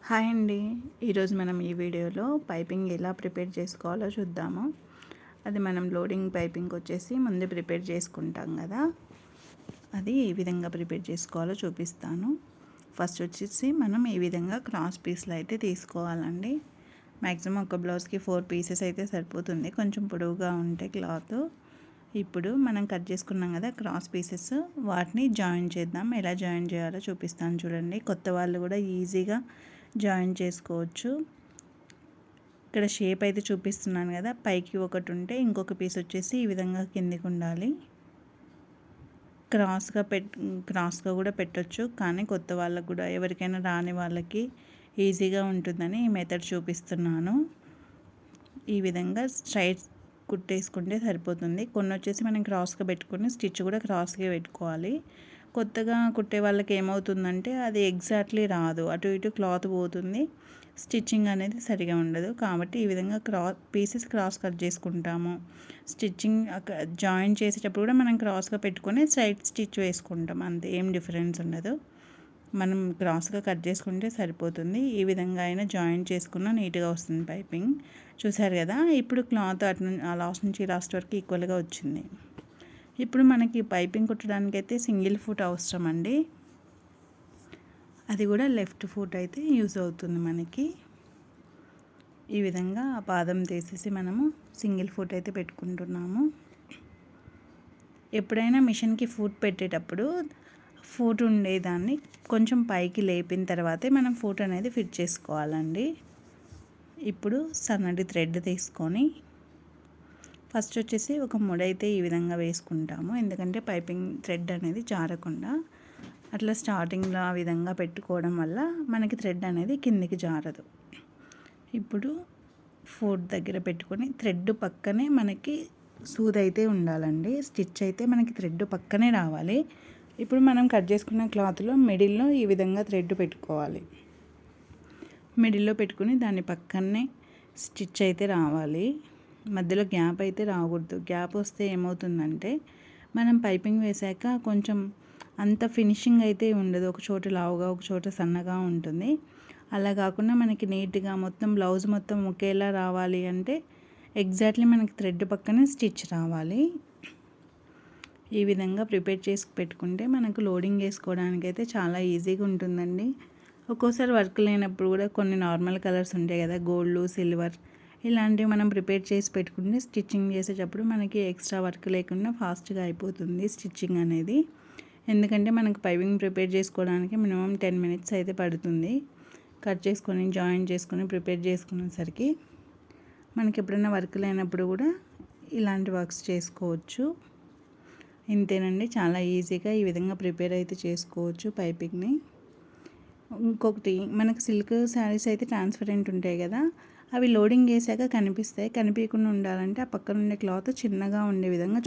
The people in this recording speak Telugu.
హాయ్ అండి. ఈరోజు మనం ఈ వీడియోలో పైపింగ్ ఎలా ప్రిపేర్ చేసుకోవాలో చూద్దాము. అది మనం లోడింగ్ పైపింగ్ వచ్చేసి ముందు ప్రిపేర్ చేసుకుంటాం కదా, అది ఏ విధంగా ప్రిపేర్ చేసుకోవాలో చూపిస్తాను. ఫస్ట్ వచ్చేసి మనం ఈ విధంగా క్రాస్ పీస్లు అయితే తీసుకోవాలండి. మ్యాక్సిమం ఒక బ్లౌజ్కి 4 పీసెస్ అయితే సరిపోతుంది, కొంచెం పొడవుగా ఉంటే క్లాత్. ఇప్పుడు మనం కట్ చేసుకున్నాం కదా క్రాస్ పీసెస్, వాటిని జాయిన్ చేద్దాం. ఎలా జాయిన్ చేయాలో చూపిస్తాను చూడండి. కొత్త వాళ్ళు కూడా ఈజీగా జాయిన్ చేసుకోవచ్చు. ఇక్కడ షేప్ అయితే చూపిస్తున్నాను కదా, పైకి ఒకటి ఉంటే ఇంకొక పీస్ వచ్చేసి ఈ విధంగా కిందికి ఉండాలి. క్రాస్గా కూడా పెట్టొచ్చు, కానీ కొత్త వాళ్ళకు కూడా ఎవరికైనా రాని వాళ్ళకి ఈజీగా ఉంటుందని ఈ మెథడ్ చూపిస్తున్నాను. ఈ విధంగా స్ట్రైట్ కుట్టేసుకుంటే సరిపోతుంది. కొన్ని వచ్చేసి మనం క్రాస్గా పెట్టుకుని స్టిచ్ కూడా క్రాస్గా పెట్టుకోవాలి. కొత్తగా కుట్టే వాళ్ళకి ఏమవుతుందంటే అది ఎగ్జాక్ట్లీ రాదు, అటు ఇటు క్లాత్ పోతుంది, స్టిచ్చింగ్ అనేది సరిగా ఉండదు. కాబట్టి ఈ విధంగా పీసెస్ క్రాస్ కట్ చేసుకుంటాము. స్టిచ్చింగ్ జాయిన్ చేసేటప్పుడు కూడా మనం క్రాస్గా పెట్టుకొని సైడ్ స్టిచ్ వేసుకుంటాం, అంతే, ఏం డిఫరెన్స్ ఉండదు. మనం క్రాస్గా కట్ చేసుకుంటే సరిపోతుంది. ఈ విధంగా అయినా జాయిన్ చేసుకున్న నీట్గా వస్తుంది పైపింగ్. చూసారు కదా, ఇప్పుడు క్లాత్ అటు లాస్ట్ నుంచి లాస్ట్ వరకు ఈక్వల్గా వచ్చింది. ఇప్పుడు మనకి పైపింగ్ కుట్టడానికి అయితే సింగిల్ ఫుట్ అవసరం అండి, అది కూడా లెఫ్ట్ ఫుట్ అయితే యూజ్ అవుతుంది మనకి. ఈ విధంగా ఆ పాదం తీసేసి మనము సింగిల్ ఫుట్ అయితే పెట్టుకుంటున్నాము. ఎప్పుడైనా మిషన్కి ఫుట్ పెట్టేటప్పుడు ఫుట్ ఉండేదాన్ని కొంచెం పైకి లేపిన తర్వాతే మనం ఫుట్ అనేది ఫిట్ చేసుకోవాలండి. ఇప్పుడు సన్నటి థ్రెడ్ తీసుకొని ఫస్ట్ వచ్చేసి ఒక ముడైతే ఈ విధంగా వేసుకుంటాము, ఎందుకంటే పైపింగ్ థ్రెడ్ అనేది జారకుండా. అట్లా స్టార్టింగ్లో ఆ విధంగా పెట్టుకోవడం వల్ల మనకి థ్రెడ్ అనేది కిందికి జారదు. ఇప్పుడు ఫుట్ దగ్గర పెట్టుకొని థ్రెడ్ పక్కనే మనకి సూది అయితే ఉండాలండి. స్టిచ్ అయితే మనకి థ్రెడ్ పక్కనే రావాలి. ఇప్పుడు మనం కట్ చేసుకున్న క్లాత్లో మిడిల్లో ఈ విధంగా థ్రెడ్ పెట్టుకోవాలి. మిడిల్లో పెట్టుకుని దాని పక్కనే స్టిచ్ అయితే రావాలి. మధ్యలో గ్యాప్ అయితే రాకూడదు. గ్యాప్ వస్తే ఏమవుతుందంటే మనం పైపింగ్ వేసాక కొంచెం అంత ఫినిషింగ్ అయితే ఉండదు, ఒక చోట లావుగా ఒక చోట సన్నగా ఉంటుంది. అలా కాకుండా మనకి నీట్గా మొత్తం బ్లౌజ్ మొత్తం ఒకేలా రావాలి అంటే ఎగ్జాక్ట్లీ మనకి థ్రెడ్ పక్కనే స్టిచ్ రావాలి. ఈ విధంగా ప్రిపేర్ చేసి పెట్టుకుంటే మనకు లోడింగ్ వేసుకోవడానికి అయితే చాలా ఈజీగా ఉంటుందండి. ఒక్కోసారి వర్క్ లేనప్పుడు కూడా కొన్ని నార్మల్ కలర్స్ ఉంటాయి కదా, గోల్డ్, సిల్వర్, ఇలాంటివి మనం ప్రిపేర్ చేసి పెట్టుకుంటే స్టిచ్చింగ్ చేసేటప్పుడు మనకి ఎక్స్ట్రా వర్క్ లేకుండా ఫాస్ట్గా అయిపోతుంది స్టిచ్చింగ్ అనేది. ఎందుకంటే మనకు పైపింగ్ ప్రిపేర్ చేసుకోవడానికి మినిమం 10 minutes అయితే పడుతుంది. కట్ చేసుకొని జాయిన్ చేసుకొని ప్రిపేర్ చేసుకునేసరికి మనకి ఎప్పుడైనా వర్క్ లేనప్పుడు కూడా ఇలాంటి వర్క్స్ చేసుకోవచ్చు. ఇంతేనండి, చాలా ఈజీగా ఈ విధంగా ప్రిపేర్ అయితే చేసుకోవచ్చు పైపింగ్ని. ఇంకొకటి, మనకు సిల్క్ శారీస్ అయితే ట్రాన్స్పరెంట్ ఉంటాయి కదా, అవి లోడింగ్ వేసాక కనిపిస్తాయి. కనిపించకుండా ఉండాలంటే ఆ పక్కన ఉండే క్లాత్ చిన్నగా ఉండే విధంగా